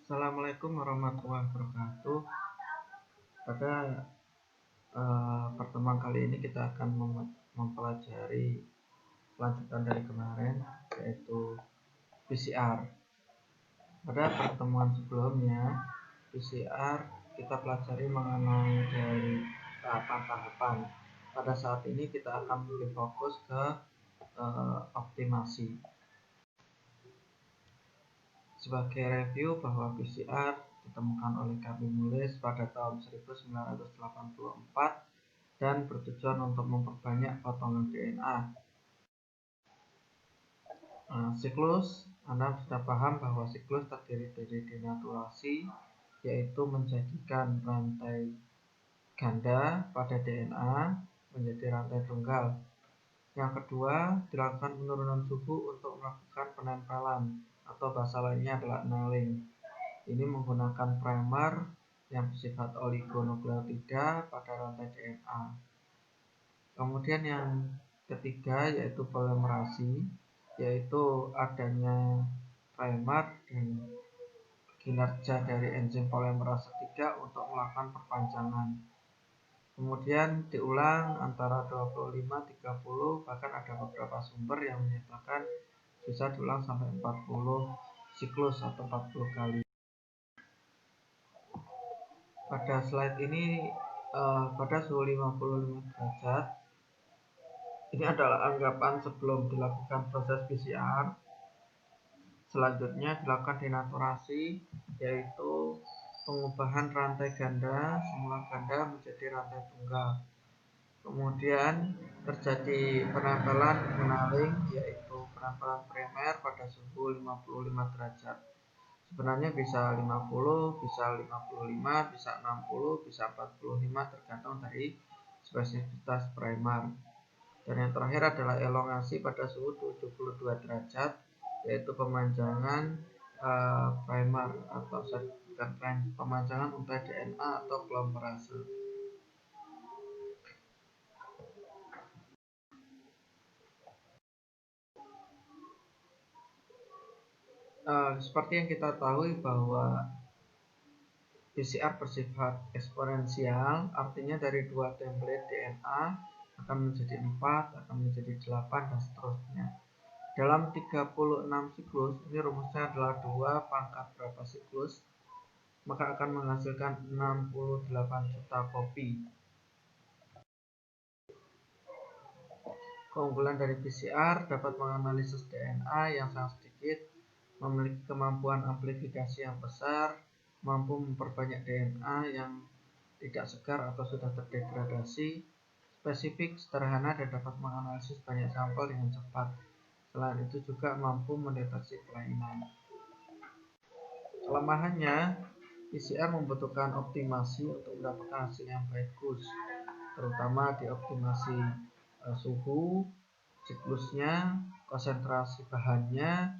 Assalamualaikum warahmatullahi wabarakatuh. Pada pertemuan kali ini kita akan mempelajari lanjutan dari kemarin, yaitu PCR. Pada pertemuan sebelumnya, PCR kita pelajari mengenai dari tahapan-tahapan. Pada saat ini kita akan lebih fokus ke optimasi. Sebagai review bahwa PCR ditemukan oleh Kami Mullis pada tahun 1984 dan bertujuan untuk memperbanyak potongan DNA. Siklus, Anda sudah paham bahwa siklus terdiri dari denaturasi, yaitu menjadikan rantai ganda pada DNA menjadi rantai tunggal. Yang kedua, dilakukan penurunan suhu untuk melakukan penempelan, atau bahasa lainnya adalah annealing. Ini menggunakan primer yang bersifat oligonukleotida pada rantai DNA. Kemudian yang ketiga yaitu polimerasi, yaitu adanya primer dan kinerja dari enzim polimerase 3 untuk melakukan perpanjangan. Kemudian diulang antara 25, 30, bahkan ada beberapa sumber yang menyatakan bisa diulang sampai 40 siklus atau 40 kali. Pada slide ini pada suhu 55 derajat, ini adalah anggapan sebelum dilakukan proses PCR. Selanjutnya dilakukan denaturasi, yaitu pengubahan rantai ganda semula ganda menjadi rantai tunggal. Kemudian terjadi penempelan annealing, yaitu penempelan primer pada suhu 55 derajat. Sebenarnya bisa 50, bisa 55, bisa 60, bisa 45, tergantung dari spesifitas primer. Dan yang terakhir adalah elongasi pada suhu 72 derajat, yaitu pemanjangan primer atau pemanjangan untai DNA atau polimerase. Seperti yang kita tahu bahwa PCR bersifat eksponensial, artinya dari 2 template DNA akan menjadi 4, akan menjadi 8, dan seterusnya. Dalam 36 siklus, ini rumusnya adalah 2 pangkat berapa siklus, maka akan menghasilkan 68 juta kopi. Keunggulan dari PCR dapat menganalisis DNA yang sangat sedikit, memiliki kemampuan amplifikasi yang besar, mampu memperbanyak DNA yang tidak segar atau sudah terdegradasi, spesifik, sederhana, dan dapat menganalisis banyak sampel dengan cepat. Selain itu juga mampu mendeteksi kelainan. Kelemahannya, PCR membutuhkan optimasi untuk mendapatkan hasil yang bagus, terutama di optimasi suhu, siklusnya, konsentrasi bahannya,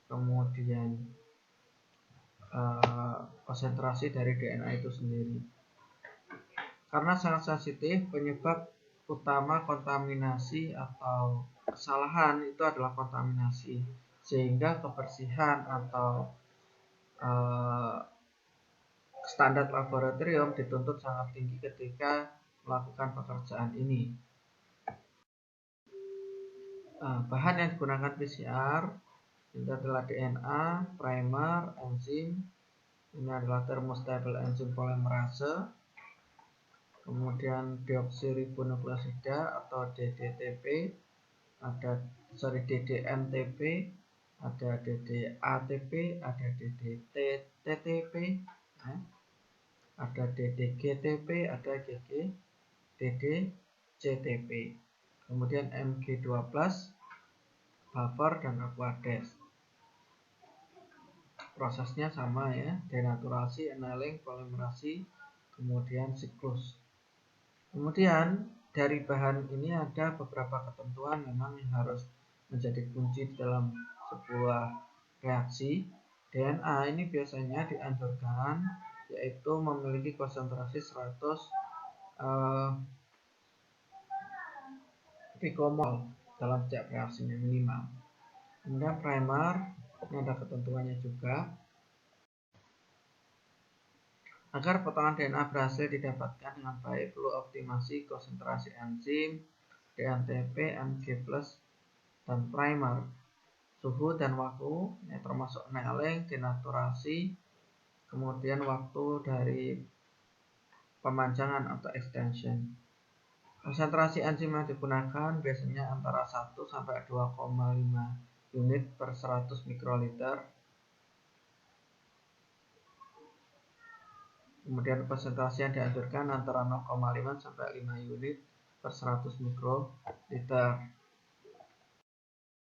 kemudian konsentrasi dari DNA itu sendiri. Karena sangat sensitif, penyebab utama kontaminasi atau kesalahan itu adalah kontaminasi, sehingga kebersihan atau standar laboratorium dituntut sangat tinggi ketika melakukan pekerjaan ini. Bahan yang digunakan PCR ini adalah DNA, primer, enzim. Ini adalah thermostable enzim polimerase. Kemudian deoksiribonukleosida atau DDTP, DDNTP, ada DDATP, ada DDTTP, ada DDGTP, ada DDCTP. Kemudian Mg2+, buffer, dan Aquades. Prosesnya sama ya, denaturasi, annealing, polimerasi, kemudian siklus. Kemudian dari bahan ini ada beberapa ketentuan memang yang harus menjadi kunci dalam sebuah reaksi. DNA ini biasanya dianjurkan yaitu memiliki konsentrasi 100 pikomol dalam setiap reaksinya minimal. Kemudian primer, ini ada ketentuannya juga. Agar potongan DNA berhasil didapatkan dengan baik, perlu optimasi konsentrasi enzim, DNTP, Mg+, dan primer, suhu dan waktu, termasuk annealing, denaturasi, kemudian waktu dari pemanjangan atau extension. Konsentrasi enzim yang digunakan biasanya antara 1 sampai 2,5 unit per 100 mikroliter. Kemudian konsentrasi yang dianjurkan antara 0,5 sampai 5 unit per 100 mikroliter.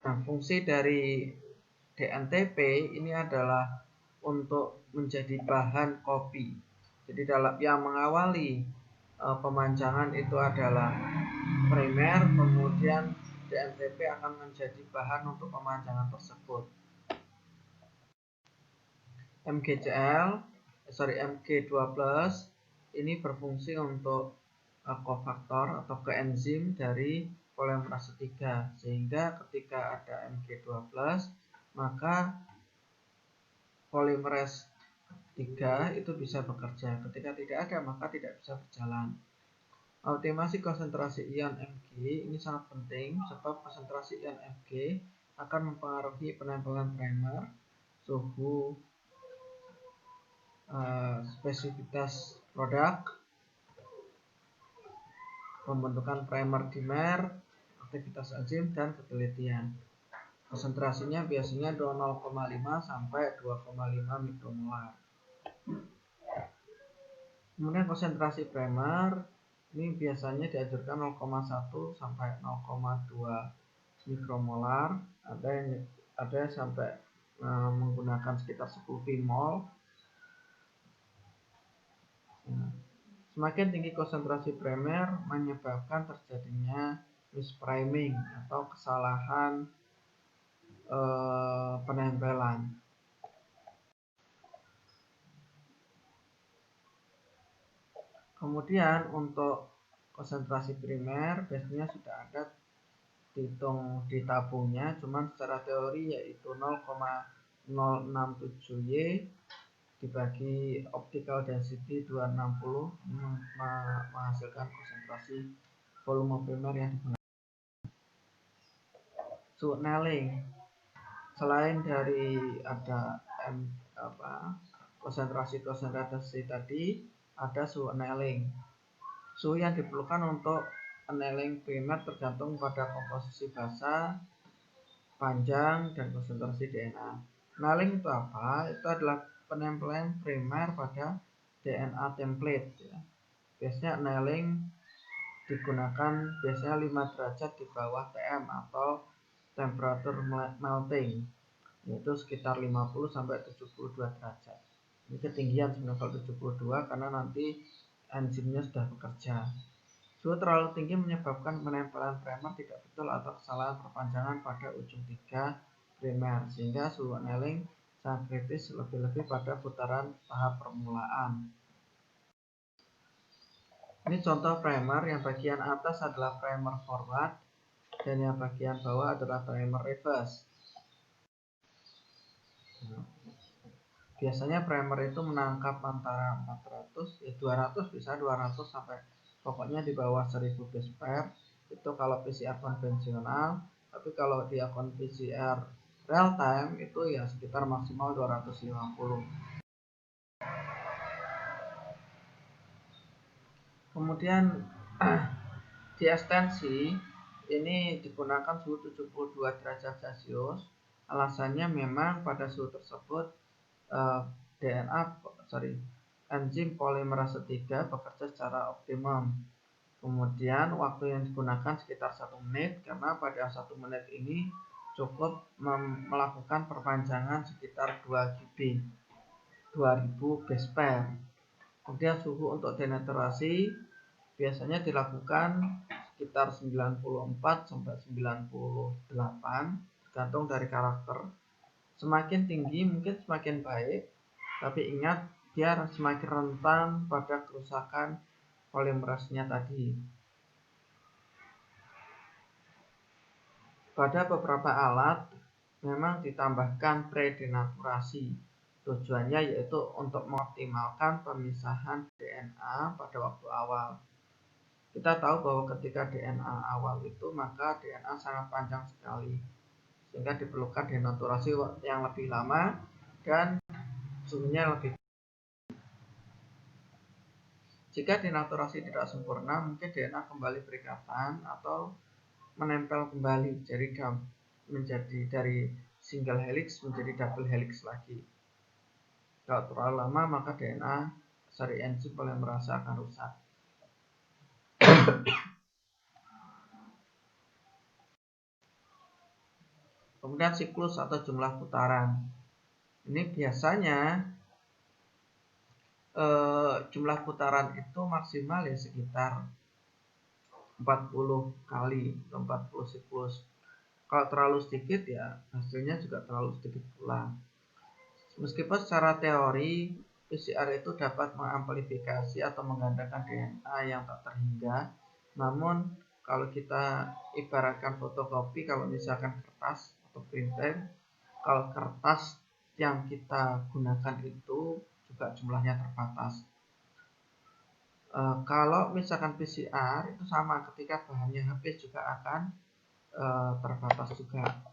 Nah, fungsi dari DNTP ini adalah untuk menjadi bahan kopi. Jadi dalam yang mengawali pemanjangan itu adalah primer, kemudian DNTP akan menjadi bahan untuk pemanjangan tersebut. Mg12 ini berfungsi untuk kofaktor atau koenzim dari polimerase 3, sehingga ketika ada Mg12 maka polimerase 3 itu bisa bekerja. Ketika tidak ada maka tidak bisa berjalan. Optimasi konsentrasi ion Mg ini sangat penting sebab konsentrasi ion Mg akan mempengaruhi penempelan primer, suhu, spesifitas produk, pembentukan primer dimer, aktivitas enzim, dan ketelitian. Konsentrasinya biasanya 0,5 sampai 2,5 mikromolar. Kemudian konsentrasi primer ini biasanya dianjurkan 0,1 sampai 0,2 mikromolar. Ada sampai menggunakan sekitar 10 pmol. Semakin tinggi konsentrasi primer menyebabkan terjadinya mispriming atau kesalahan penempelan. Kemudian untuk konsentrasi primer biasanya sudah ada dihitung di tabungnya, cuman secara teori yaitu 0,067 Y dibagi optical density 260 menghasilkan konsentrasi volume primer yang digunakan. Suhu annealing, selain dari ada konsentrasi tadi, ada suhu annealing. Suhu yang diperlukan untuk annealing primer tergantung pada komposisi basa, panjang, dan konsentrasi DNA. Annealing itu apa? Itu adalah penempelan primer pada DNA template. Biasanya annealing digunakan biasanya 5 derajat di bawah TM atau temperature melting, yaitu sekitar 50 sampai 72 derajat. Ini ketinggian sebenarnya 72 karena nanti enzimnya sudah bekerja. Suhu terlalu tinggi menyebabkan penempelan primer tidak betul atau kesalahan perpanjangan pada ujung 3 primer, sehingga suhu annealing sangat kritis, lebih-lebih pada putaran tahap permulaan. Ini contoh primer, yang bagian atas adalah primer forward dan yang bagian bawah adalah primer reverse. Biasanya primer itu menangkap antara 200 bisa 200 sampai pokoknya di bawah 1000 base pair. Itu kalau PCR konvensional, tapi kalau di akun PCR real time itu ya sekitar maksimal 250. Kemudian di ekstensi ini digunakan suhu 72 derajat Celcius. Alasannya memang pada suhu tersebut enzim polimerase 3 bekerja secara optimum. Kemudian waktu yang digunakan sekitar 1 menit, karena pada 1 menit ini cukup melakukan perpanjangan sekitar 2 GB, 2000 base pair. Kemudian suhu untuk denaturasi biasanya dilakukan sekitar 94 sampai 98, tergantung dari karakter. Semakin tinggi mungkin semakin baik, tapi ingat dia semakin rentan pada kerusakan polimerasenya tadi. Pada beberapa alat memang ditambahkan predenaturasi. Tujuannya yaitu untuk mengoptimalkan pemisahan DNA pada waktu awal. Kita tahu bahwa ketika DNA awal itu, maka DNA sangat panjang sekali, sehingga diperlukan denaturasi yang lebih lama dan suhunya lebih. Jika denaturasi tidak sempurna, mungkin DNA kembali berikatan atau menempel kembali menjadi dari single helix menjadi double helix lagi. Kalau terlalu lama, maka DNA seri enzim polimerase akan rusak. Kemudian siklus atau jumlah putaran. Ini biasanya jumlah putaran itu maksimal ya sekitar 40 kali atau 40 siklus. Kalau terlalu sedikit ya hasilnya juga terlalu sedikit pula. Meskipun secara teori PCR itu dapat mengamplifikasi atau menggandakan DNA yang tak terhingga, namun kalau kita ibaratkan fotokopi, kalau misalkan kertas atau printer, kalau kertas yang kita gunakan itu juga jumlahnya terbatas. Kalau misalkan PCR itu sama, ketika bahannya habis juga akan terbatas juga.